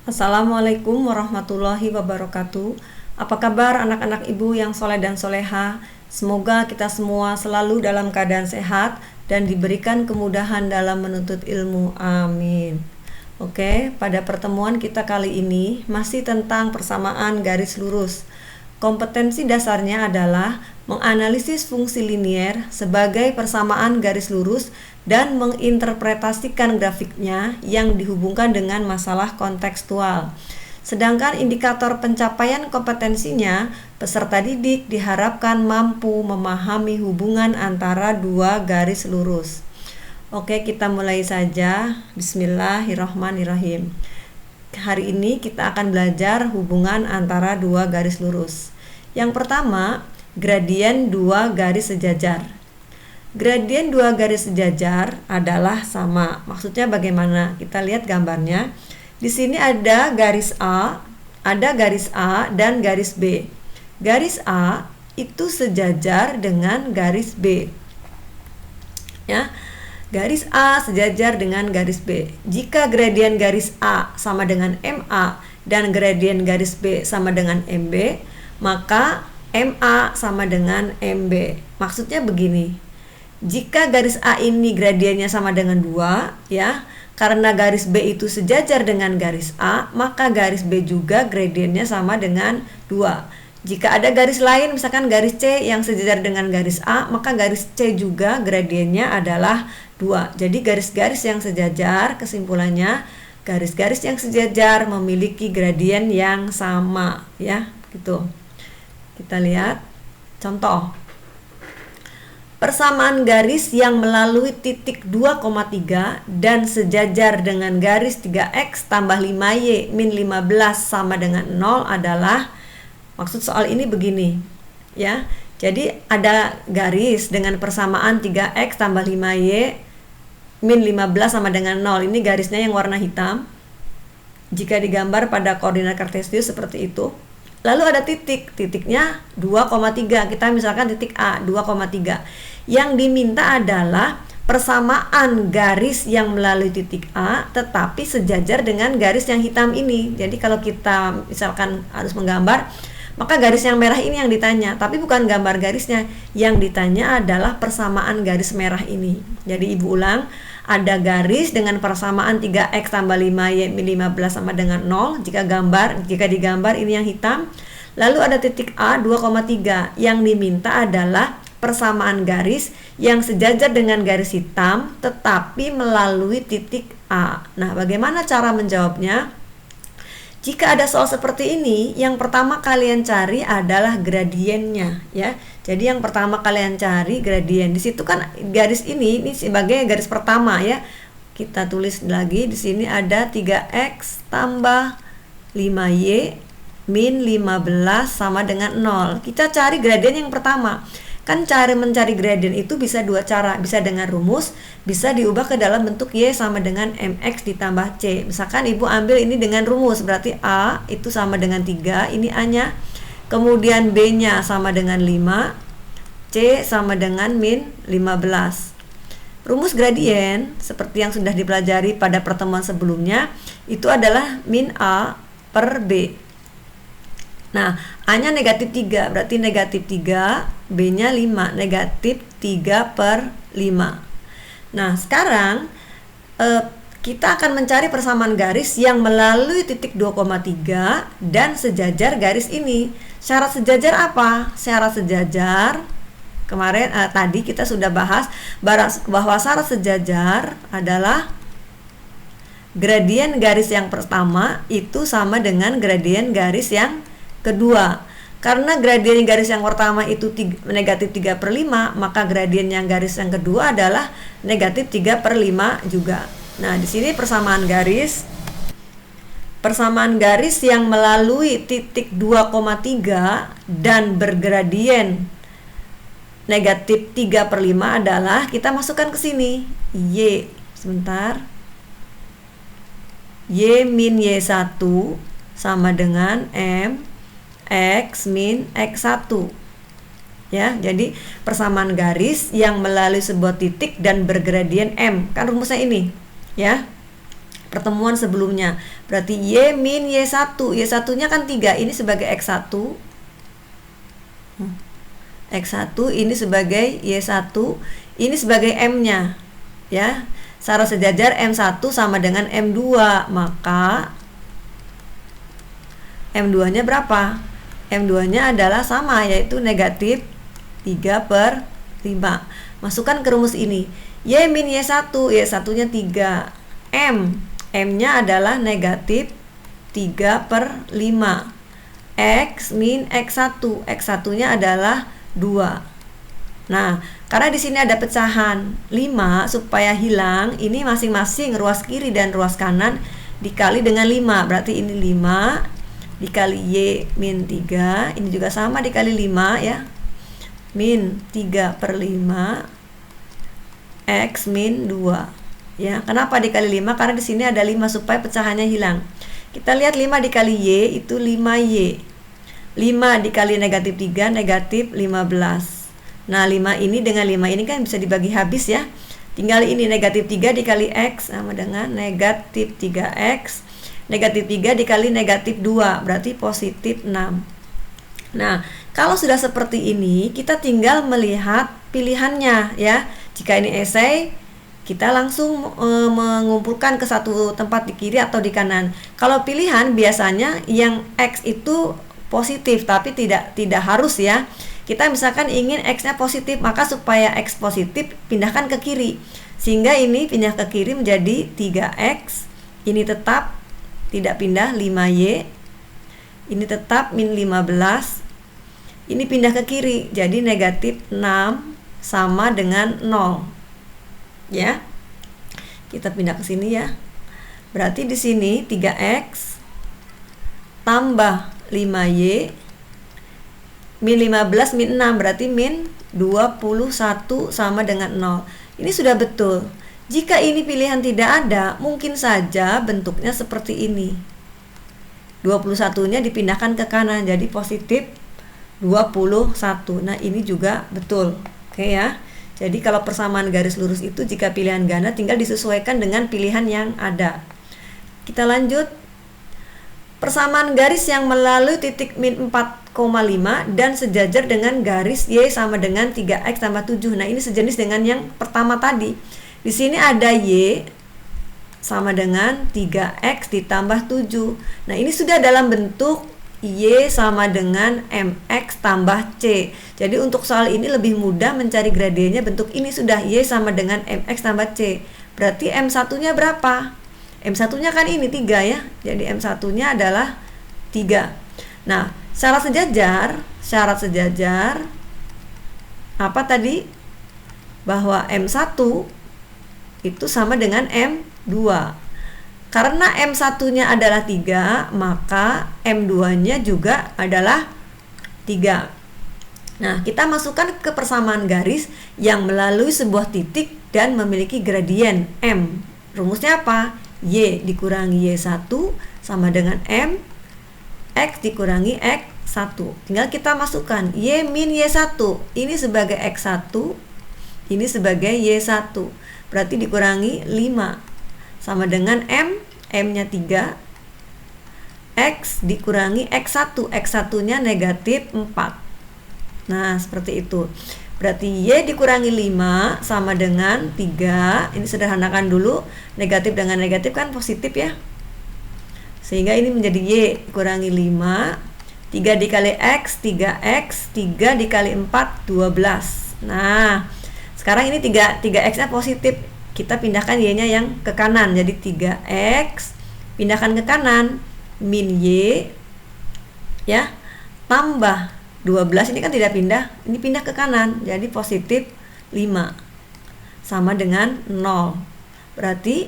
Assalamualaikum warahmatullahi wabarakatuh. Apa kabar anak-anak ibu yang soleh dan soleha? Semoga kita semua selalu dalam keadaan sehat dan diberikan kemudahan dalam menuntut ilmu. Amin. Oke, pada pertemuan kita kali ini masih tentang persamaan garis lurus. Kompetensi dasarnya adalah menganalisis fungsi linier sebagai persamaan garis lurus dan menginterpretasikan grafiknya yang dihubungkan dengan masalah kontekstual. Sedangkan indikator pencapaian kompetensinya, peserta didik diharapkan mampu memahami hubungan antara dua garis lurus. Oke, kita mulai saja. Bismillahirrahmanirrahim. Hari ini kita akan belajar hubungan antara dua garis lurus. Yang pertama, gradien dua garis sejajar. Gradien dua garis sejajar adalah sama. Maksudnya bagaimana? Kita lihat gambarnya. Di sini ada garis A dan garis B. Garis A itu sejajar dengan garis B. Ya. Garis A sejajar dengan garis B. Jika gradien garis A sama dengan MA dan gradien garis B sama dengan MB, maka MA sama dengan MB. Maksudnya begini. Jika garis A ini gradiennya sama dengan 2, ya, karena garis B itu sejajar dengan garis A, maka garis B juga gradiennya sama dengan 2. Jika ada garis lain, misalkan garis C yang sejajar dengan garis A, maka garis C juga gradiennya adalah 2. Jadi garis-garis yang sejajar, kesimpulannya garis-garis yang sejajar memiliki gradien yang sama, ya, gitu. Kita lihat contoh. Persamaan garis yang melalui titik 2,3 dan sejajar dengan garis 3x tambah 5y min 15 sama dengan 0 adalah, maksud soal ini begini, ya. Jadi ada garis dengan persamaan 3x tambah 5y min 15 sama dengan 0. Ini garisnya yang warna hitam. Jika digambar pada koordinat kartesius seperti itu. Lalu ada titiknya 2,3. Kita misalkan titik A 2,3. Yang diminta adalah persamaan garis yang melalui titik A tetapi sejajar dengan garis yang hitam ini. Jadi kalau kita misalkan harus menggambar, maka garis yang merah ini yang ditanya, tapi bukan gambar garisnya. Yang ditanya adalah persamaan garis merah ini. Jadi ibu ulang, ada garis dengan persamaan 3x tambah 5y min 15 sama dengan 0. Jika digambar ini yang hitam. Lalu ada titik A 2,3. Yang diminta adalah persamaan garis yang sejajar dengan garis hitam tetapi melalui titik A. Nah, bagaimana cara menjawabnya? Jika ada soal seperti ini, yang pertama kalian cari adalah gradiennya, ya. Jadi yang pertama kalian cari gradien. Di situ kan garis ini sebagai garis pertama, ya. Kita tulis lagi di sini ada 3x tambah 5y min 15 sama dengan 0. Kita cari gradien yang pertama. Kan mencari gradien itu bisa dua cara, bisa dengan rumus, bisa diubah ke dalam bentuk y sama dengan mx ditambah c. Misalkan ibu ambil ini dengan rumus, berarti a itu sama dengan 3, ini a nya, kemudian b nya sama dengan 5, c sama dengan min 15. Rumus gradien seperti yang sudah dipelajari pada pertemuan sebelumnya itu adalah min a per b. Nah, A-nya negatif 3, berarti negatif 3, B-nya 5, negatif 3 per 5. Nah, sekarang kita akan mencari persamaan garis yang melalui titik 2,3 dan sejajar garis ini. Syarat sejajar apa? Syarat sejajar, kemarin tadi kita sudah bahas bahwa syarat sejajar adalah gradien garis yang pertama itu sama dengan gradien garis yang kedua. Karena gradien garis yang pertama itu negatif 3 per 5, maka gradien yang garis yang kedua adalah negatif 3 per 5 juga. Nah, di sini persamaan garis yang melalui titik 2,3 dan bergradien negatif 3 per 5 adalah, kita masukkan ke sini y, sebentar, y min y1 sama dengan m X min X1, ya. Jadi persamaan garis yang melalui sebuah titik dan bergradien M, kan rumusnya ini, ya. pertemuan sebelumnya. Berarti Y min Y1. Y1 nya kan 3, ini sebagai X1. X1 ini sebagai Y1, ini sebagai M nya ya. Secara sejajar M1 sama dengan M2, maka M2 nya berapa? M2 nya adalah sama, yaitu negatif 3/5. Masukkan ke rumus ini, Y min Y1, Y1 nya 3, M nya adalah negatif 3/5, X min X1, X1 nya adalah 2. Nah, karena di sini ada pecahan 5, supaya hilang, ini masing-masing ruas kiri dan ruas kanan dikali dengan 5. Berarti ini 5 dikali Y min 3, ini juga sama dikali 5 ya. Min 3/5 X min 2. Ya, kenapa dikali 5? Karena di sini ada 5 supaya pecahannya hilang. Kita lihat 5 dikali Y itu 5Y. 5 dikali negatif 3, negatif 15. Nah, 5 ini dengan 5 ini kan bisa dibagi habis ya. Tinggal ini negatif 3 dikali X sama dengan negatif 3X. Negatif 3 dikali negatif 2, berarti positif 6. Nah, kalau sudah seperti ini, kita tinggal melihat pilihannya ya. Jika ini esai, kita langsung mengumpulkan ke satu tempat di kiri atau di kanan. Kalau pilihan biasanya yang X itu positif, tapi tidak harus ya. Kita misalkan ingin X-nya positif, maka supaya X positif pindahkan ke kiri. Sehingga ini pindah ke kiri menjadi 3X. Ini tetap tidak pindah 5Y. Ini tetap min 15. Ini pindah ke kiri jadi negatif 6 sama dengan 0. Ya. Kita pindah ke sini ya. Berarti di sini 3X tambah 5Y min 15 min 6, berarti min 21 sama dengan 0. Ini sudah betul. Jika ini pilihan tidak ada, mungkin saja bentuknya seperti ini. 21-nya dipindahkan ke kanan jadi positif 21. Nah, ini juga betul. Oke ya. Jadi kalau persamaan garis lurus itu jika pilihan ganda tinggal disesuaikan dengan pilihan yang ada. Kita lanjut. Persamaan garis yang melalui titik min 4,5 dan sejajar dengan garis Y sama dengan 3X tambah 7. Nah, ini sejenis dengan yang pertama tadi. Di sini ada Y sama dengan 3X ditambah 7. Nah, ini sudah dalam bentuk Y sama dengan MX tambah C. Jadi untuk soal ini lebih mudah mencari gradiennya, bentuk ini sudah Y sama dengan MX tambah C. Berarti M1-nya berapa? M1-nya kan ini 3 ya. Jadi M1-nya adalah 3. Nah, syarat sejajar apa tadi? Bahwa M1 itu sama dengan M2. Karena M1-nya adalah 3, maka M2-nya juga adalah 3. Nah, kita masukkan ke persamaan garis yang melalui sebuah titik dan memiliki gradien M. Rumusnya apa? Y dikurangi Y1 sama dengan M X dikurangi X1. Tinggal kita masukkan Y min Y1, ini sebagai X1, ini sebagai Y1. Berarti dikurangi 5 sama dengan M-nya 3, X dikurangi X1, X1-nya negatif 4. Nah, seperti itu. Berarti Y dikurangi 5 sama dengan 3. Ini sederhanakan dulu. Negatif dengan negatif kan positif ya. Sehingga ini menjadi Y dikurangi 5. 3 dikali X, 3X. 3 dikali 4, 12. Nah, sekarang ini 3X-nya positif. Kita pindahkan Y-nya yang ke kanan. Jadi 3X pindahkan ke kanan min Y ya, tambah 12, ini kan tidak pindah, ini pindah ke kanan jadi positif 5 sama dengan 0. Berarti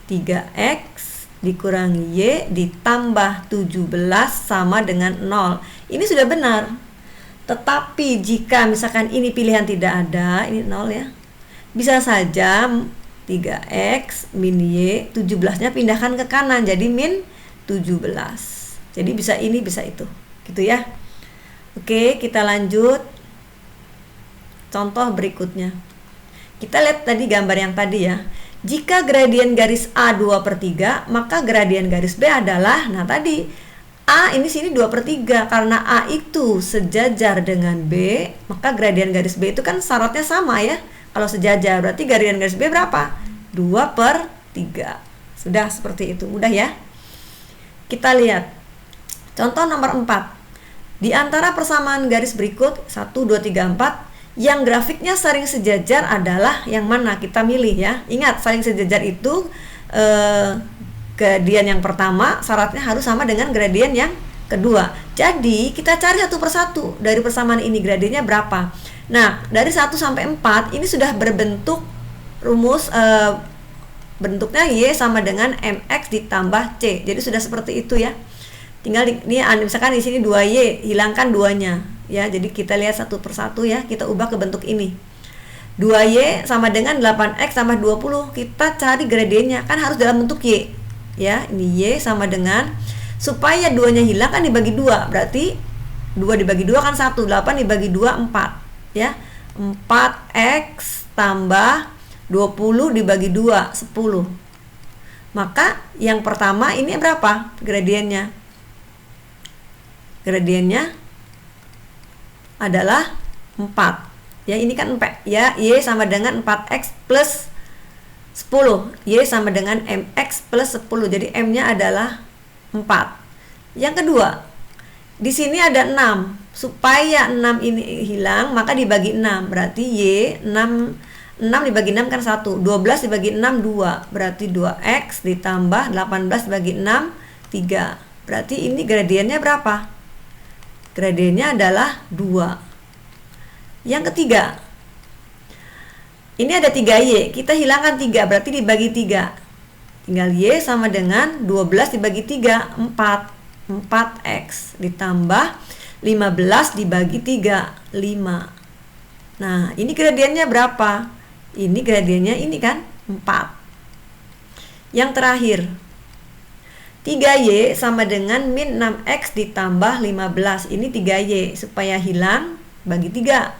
3X dikurangi Y ditambah 17 sama dengan 0. Ini sudah benar. Tetapi jika misalkan ini pilihan tidak ada, ini 0 ya, bisa saja 3X min Y, 17-nya pindahkan ke kanan jadi min 17. Jadi bisa ini bisa itu, gitu ya. Oke, kita lanjut. Contoh berikutnya. Kita lihat tadi gambar yang tadi ya. Jika gradien garis A 2/3, maka gradien garis B adalah, nah tadi A ini sini 2/3, karena A itu sejajar dengan B, maka gradien garis B itu kan syaratnya sama ya. Kalau sejajar berarti gradien garis B berapa? 2/3. Sudah seperti itu, mudah ya. Kita lihat contoh nomor 4. Di antara persamaan garis berikut 1, 2, 3, 4, yang grafiknya saling sejajar adalah yang mana? Kita milih ya. Ingat, saling sejajar itu gradien yang pertama syaratnya harus sama dengan gradien yang kedua. Jadi kita cari satu persatu dari persamaan ini gradiennya berapa. Nah, dari 1 sampai 4 ini sudah berbentuk rumus bentuknya Y sama dengan MX ditambah C. Jadi sudah seperti itu ya. Tinggal ini misalkan di sini 2Y, hilangkan 2-nya ya. Jadi kita lihat satu persatu ya, kita ubah ke bentuk ini. 2Y sama dengan 8X tambah 20. Kita cari gradiennya, kan harus dalam bentuk Y. Ya, ini Y sama dengan, supaya 2-nya hilang kan dibagi 2. Berarti 2 dibagi 2 kan 1, 8 dibagi 2 4 ya. 4X tambah 20 dibagi 2 10. Maka yang pertama ini berapa gradiennya? Gradiennya adalah 4. Ya, ini kan 4 ya, Y sama dengan 4X plus 10. Y sama dengan MX plus 10. Jadi M-nya adalah 4. Yang kedua, di sini ada 6. Supaya 6 ini hilang, maka dibagi 6. Berarti Y 6 dibagi 6 kan 1. 12 dibagi 6 2. Berarti 2X ditambah 18 dibagi 6 3. Berarti ini gradiennya berapa? Gradiennya adalah 2. Yang ketiga, ini ada 3Y, kita hilangkan 3, berarti dibagi 3. Tinggal Y sama dengan 12 dibagi 3, 4. 4X ditambah 15 dibagi 3, 5. Nah, ini gradiennya berapa? Ini gradiennya ini kan 4. Yang terakhir, 3Y sama dengan min 6X ditambah 15. Ini 3Y, supaya hilang bagi 3.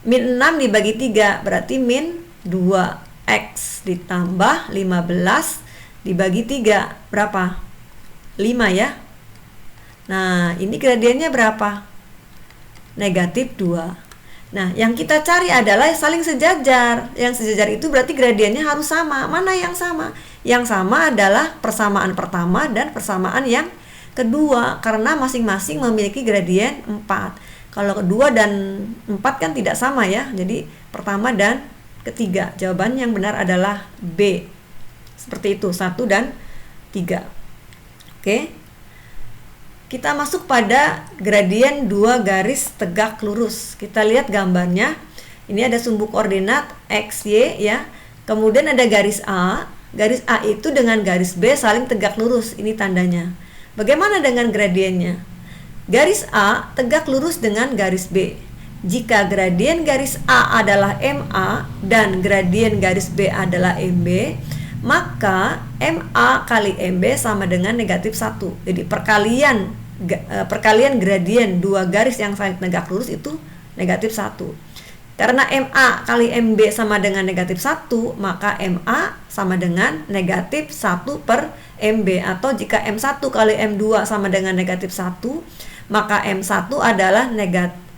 Min 6 dibagi 3 berarti min 2X ditambah 15 dibagi 3 berapa? 5 ya. Nah, ini gradiennya berapa? Negatif 2. Nah, yang kita cari adalah saling sejajar. Yang sejajar itu berarti gradiennya harus sama. Mana yang sama? Yang sama adalah persamaan pertama dan persamaan yang kedua, karena masing-masing memiliki gradien 4. Kalau kedua dan 4 kan tidak sama ya. Jadi pertama dan ketiga. Jawaban yang benar adalah B. Seperti itu, 1 dan 3. Oke. Kita masuk pada gradien 2 garis tegak lurus. Kita lihat gambarnya. Ini ada sumbu koordinat X, Y ya. Kemudian ada garis A. Garis A itu dengan garis B saling tegak lurus. Ini tandanya. Bagaimana dengan gradiennya? Garis A tegak lurus dengan garis B. Jika gradien garis A adalah MA dan gradien garis B adalah MB, maka MA kali MB sama dengan negatif 1. Jadi perkalian gradien 2 garis yang saling tegak lurus itu negatif 1. Karena MA kali MB sama dengan negatif 1, maka MA sama dengan negatif 1 per MB. Atau jika M1 kali M2 sama dengan negatif 1, maka M1 adalah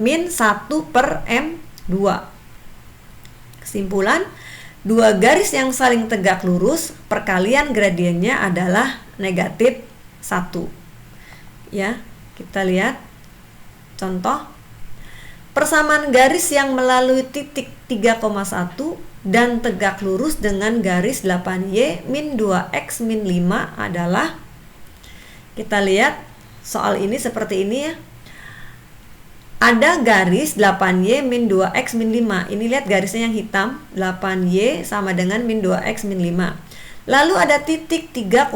min 1 per M2. Kesimpulan, 2 garis yang saling tegak lurus, perkalian gradiennya adalah negatif 1. Ya, kita lihat contoh. Persamaan garis yang melalui titik 3,1 dan tegak lurus dengan garis 8Y min 2X min 5 adalah, kita lihat soal ini seperti ini ya. Ada garis 8Y min 2X min 5. Ini lihat garisnya yang hitam, 8Y sama dengan min 2X min 5. Lalu ada titik 3,1.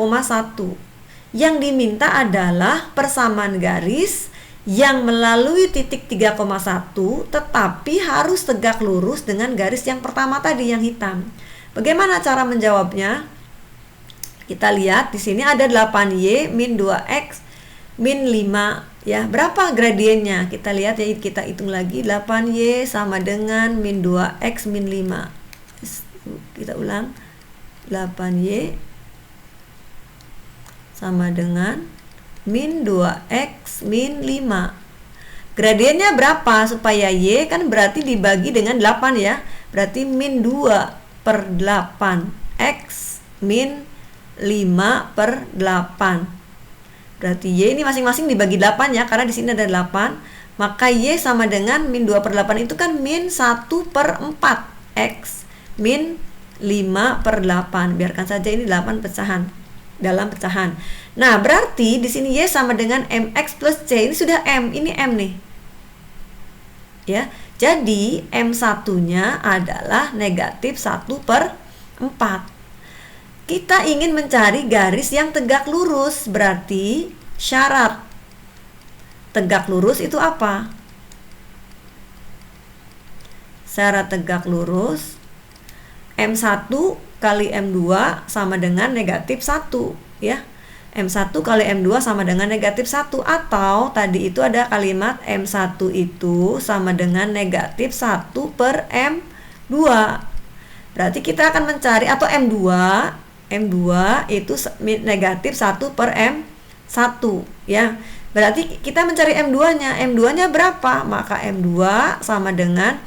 Yang diminta adalah persamaan garis yang melalui titik 3,1 tetapi harus tegak lurus dengan garis yang pertama tadi yang hitam. Bagaimana cara menjawabnya? Kita lihat di sini ada 8Y min 2X min 5 ya. Berapa gradiennya? Kita lihat ya, kita hitung lagi. 8Y sama dengan min 2X min 5. Kita ulang, 8Y sama dengan min 2X min 5. Gradiennya berapa? Supaya Y kan berarti dibagi dengan 8 ya. Berarti min 2/8 X min 5/8. Berarti Y ini masing-masing dibagi 8 ya, karena di sini ada 8. Maka Y sama dengan min 2/8 itu kan min 1/4 X min 5/8. Biarkan saja ini 8 pecahan, dalam pecahan. Nah, berarti di sini Y sama dengan MX plus C. Ini sudah M, ini M nih. Ya, jadi M1-nya adalah negatif 1/4. Kita ingin mencari garis yang tegak lurus, berarti syarat tegak lurus itu apa? Syarat tegak lurus M1 kali M2 sama dengan negatif 1 ya. M1 kali M2 sama dengan negatif 1, atau tadi itu ada kalimat M1 itu sama dengan negatif 1/M2. Berarti kita akan mencari, atau M2 itu negatif 1/M1 ya. Berarti kita mencari M2-nya. M2-nya berapa? Maka M2 sama dengan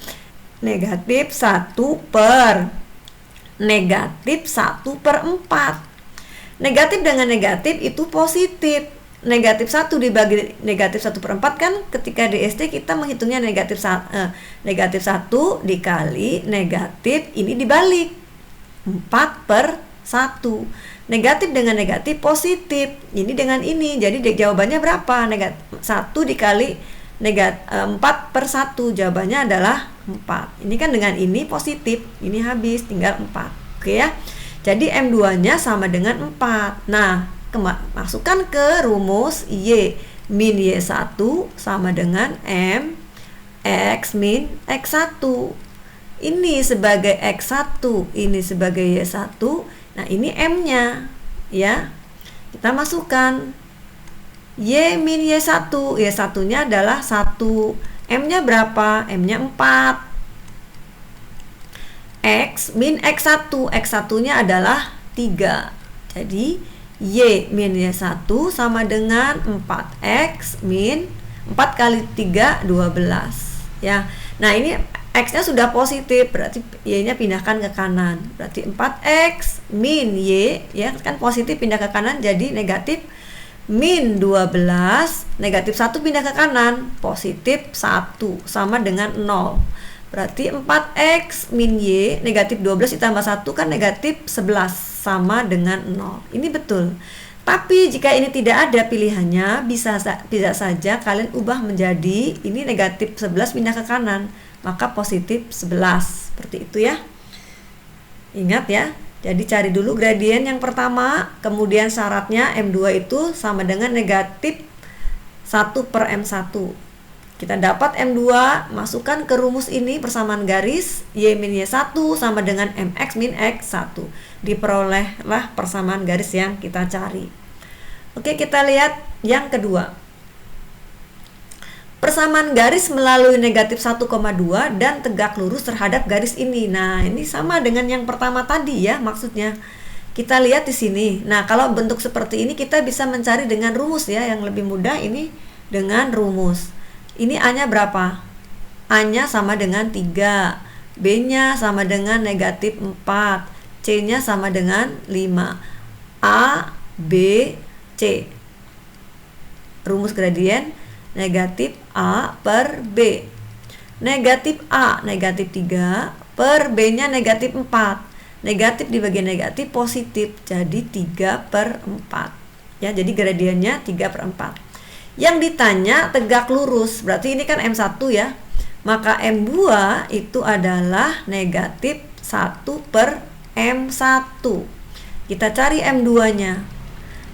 negatif 1/4. Negatif dengan negatif itu positif. Negatif 1 dibagi negatif 1/4 kan ketika di SD kita menghitungnya negatif 1 dikali negatif, ini dibalik 4/1. Negatif dengan negatif positif, ini dengan ini, jadi jawabannya berapa? 1 dikali 4/1, jawabannya adalah 4. Ini kan dengan ini positif, ini habis, tinggal 4. Oke ya. Jadi M2-nya sama dengan 4. Nah, masukkan ke rumus Y min Y1 sama dengan M X min X1. Ini sebagai X1, ini sebagai Y1. Nah, ini M-nya ya. Kita masukkan Y min Y1. Y1-nya adalah 1. M-nya berapa? M-nya 4. X min X1. X1-nya adalah 3. Jadi Y min Y1 sama dengan 4X min 4 kali 3, 12 ya. Nah, ini X-nya sudah positif, berarti Y-nya pindahkan ke kanan. Berarti 4X min Y, ya kan positif pindah ke kanan jadi negatif min 12, negatif 1 pindah ke kanan, positif 1 sama dengan 0. Berarti 4X min Y, negatif 12 ditambah 1 kan negatif 11 sama dengan 0. Ini betul. Tapi jika ini tidak ada pilihannya, bisa saja kalian ubah menjadi ini negatif 11 pindah ke kanan, maka positif 11. Seperti itu ya. Ingat ya. Jadi cari dulu gradien yang pertama, kemudian syaratnya M2 itu sama dengan negatif 1/M1. Kita dapat M2, masukkan ke rumus ini persamaan garis, Y min Y1 sama dengan MX min X1. Diperolehlah persamaan garis yang kita cari. Oke, kita lihat yang kedua. Persamaan garis melalui negatif 1,2 dan tegak lurus terhadap garis ini. Nah, ini sama dengan yang pertama tadi ya maksudnya. Kita lihat di sini. Nah, kalau bentuk seperti ini kita bisa mencari dengan rumus ya, yang lebih mudah ini dengan rumus. Ini A-nya berapa? A-nya sama dengan 3, B-nya sama dengan negatif 4, C-nya sama dengan 5. A, B, C. Rumus gradien negatif A per B. Negatif A, negatif 3, per B-nya negatif 4. Negatif dibagi negatif positif, jadi 3/4. Ya, jadi gradiennya 3/4. Yang ditanya tegak lurus, berarti ini kan M1 ya. Maka M2 itu adalah negatif 1/M1. Kita cari M2-nya.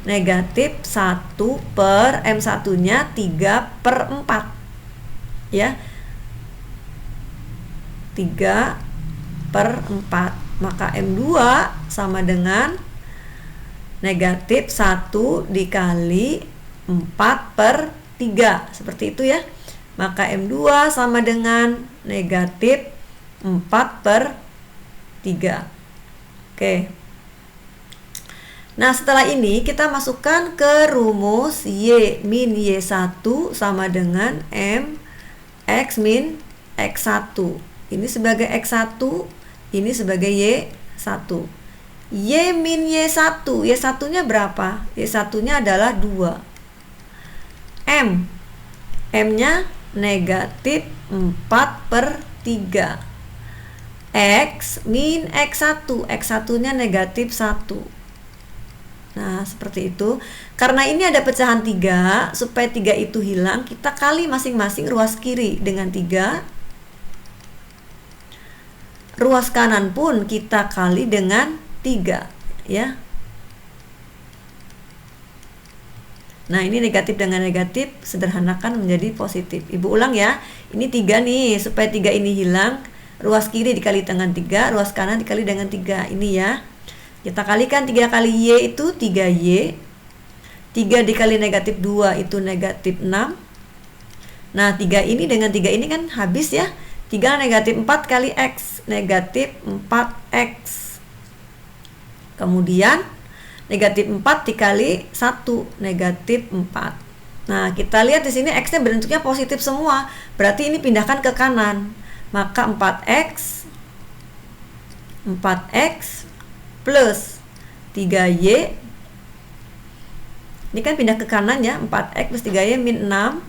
Negatif 1/M1-nya 3/4. Ya. 3/4. Maka M2 sama dengan negatif 1 dikali 4/3, seperti itu ya. Maka M2 sama dengan negatif 4/3. Oke. Nah, setelah ini kita masukkan ke rumus Y min Y1 sama dengan M X min X1. Ini sebagai X1, ini sebagai Y1. Y min Y1, Y1-nya berapa? Y1-nya adalah 2. M-nya negatif 4/3. X min X1, X1-nya negatif 1. Nah, seperti itu. Karena ini ada pecahan 3, supaya 3 itu hilang, kita kali masing-masing ruas kiri dengan 3. Ruas kanan pun kita kali dengan 3, ya. Nah, ini negatif dengan negatif sederhanakan menjadi positif. Ibu ulang ya. Ini 3 nih, supaya 3 ini hilang, ruas kiri dikali dengan 3, ruas kanan dikali dengan 3. Ini ya. Kita kalikan 3 kali Y itu 3Y. 3 dikali negatif 2 itu negatif 6. Nah, 3 ini dengan 3 ini kan habis ya. 3 negatif 4 kali X, negatif 4X. Kemudian negatif 4 dikali 1, negatif 4. Nah, kita lihat di sini X-nya bentuknya positif semua. Berarti ini pindahkan ke kanan. Maka 4X plus 3Y, ini kan pindah ke kanan ya, 4X plus 3Y min 6.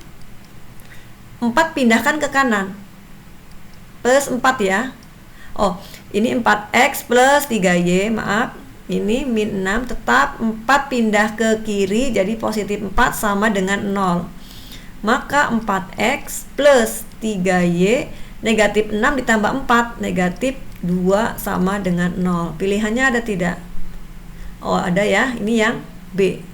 4 pindahkan ke kanan, plus 4 ya. Oh, ini 4X plus 3Y, maaf, ini min 6, tetap 4 pindah ke kiri, jadi positif 4 sama dengan 0. Maka 4X plus 3Y, negatif 6 ditambah 4, negatif 2 sama dengan 0. Pilihannya ada tidak? Oh, ada ya. Ini yang B.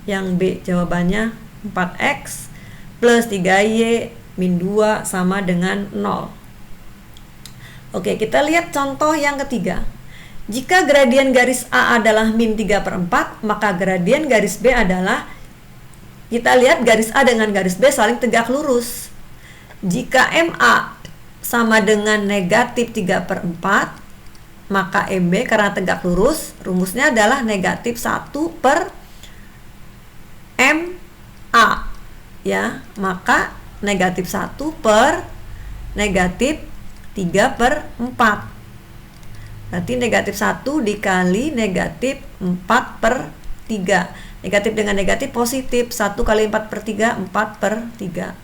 Yang B jawabannya 4X plus 3Y min 2 sama dengan 0. Oke, kita lihat contoh yang ketiga. Jika gradien garis A adalah min 3/4, maka gradien garis B adalah, kita lihat garis A dengan garis B saling tegak lurus. Jika MA sama dengan negatif 3/4, maka MB karena tegak lurus, rumusnya adalah negatif 1/MA. Ya, maka negatif 1 per negatif 3/4. Berarti negatif 1 dikali negatif 4/3. Negatif dengan negatif positif. 1 kali 4/3, 4/3.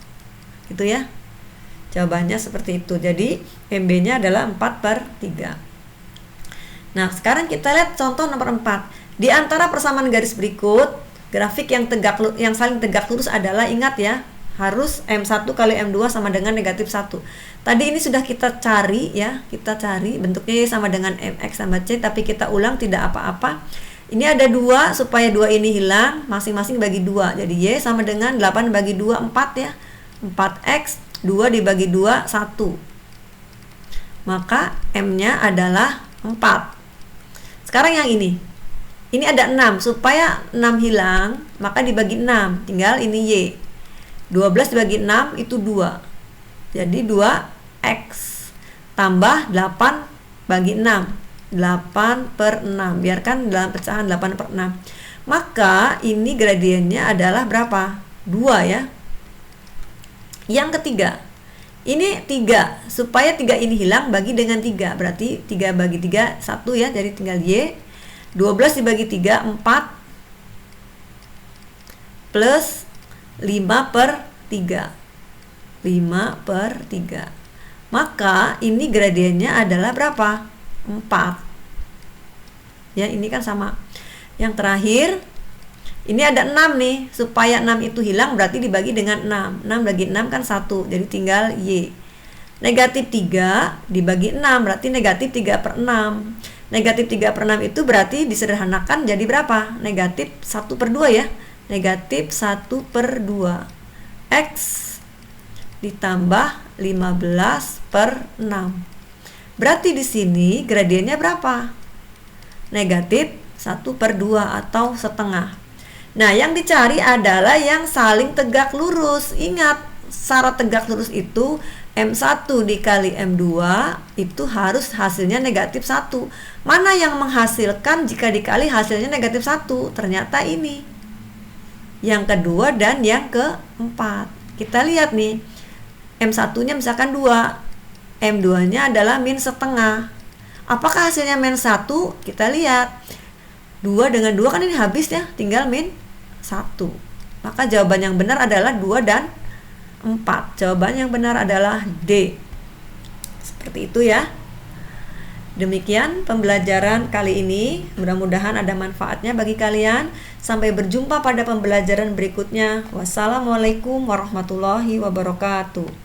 Gitu ya. Jawabannya seperti itu. Jadi MB-nya adalah 4/3. Nah, sekarang kita lihat contoh nomor 4. Di antara persamaan garis berikut, grafik yang saling tegak lurus adalah, ingat ya, harus M1 kali M2 sama dengan negatif 1. Tadi ini sudah kita cari ya, kita cari bentuknya sama dengan MX tambah C, tapi kita ulang tidak apa-apa. Ini ada 2, supaya 2 ini hilang, masing-masing bagi 2. Jadi Y sama dengan 8 bagi 2, 4 ya. 4X, 2 dibagi 2, 1. Maka M-nya adalah 4. Sekarang yang ini ada 6, supaya 6 hilang, maka dibagi 6, tinggal ini Y. 12 dibagi 6 itu 2. Jadi 2X tambah 8 bagi 6, 8/6. Biarkan dalam pecahan 8/6. Maka ini gradiennya adalah berapa? 2 ya. Yang ketiga, ini 3, supaya 3 ini hilang bagi dengan 3. Berarti 3 bagi 3 1 ya, jadi tinggal Y. 12 dibagi 3 4 plus 5/3. 5/3. Maka ini gradiennya adalah berapa? 4. Ya, ini kan sama. Yang terakhir, ini ada 6 nih, supaya 6 itu hilang berarti dibagi dengan 6. 6 bagi 6 kan 1, jadi tinggal Y. Negatif 3 dibagi 6 berarti negatif 3/6. Negatif 3/6 itu berarti disederhanakan jadi berapa? Negatif 1/2 ya. Negatif 1/2. X ditambah 15/6. Berarti di sini gradiennya berapa? Negatif 1/2 atau setengah. Nah, yang dicari adalah yang saling tegak lurus. Ingat, syarat tegak lurus itu M1 dikali M2 itu harus hasilnya negatif 1. Mana yang menghasilkan jika dikali hasilnya negatif 1? Ternyata ini. Yang kedua dan yang keempat. Kita lihat nih. M1-nya misalkan 2. M2-nya adalah min setengah. Apakah hasilnya min 1? Kita lihat. 2 dengan 2 kan ini habis ya. Tinggal min 1. Maka jawaban yang benar adalah 2 dan 4. Jawaban yang benar adalah D. Seperti itu ya. Demikian pembelajaran kali ini. Mudah-mudahan ada manfaatnya bagi kalian. Sampai berjumpa pada pembelajaran berikutnya. Wassalamualaikum warahmatullahi wabarakatuh.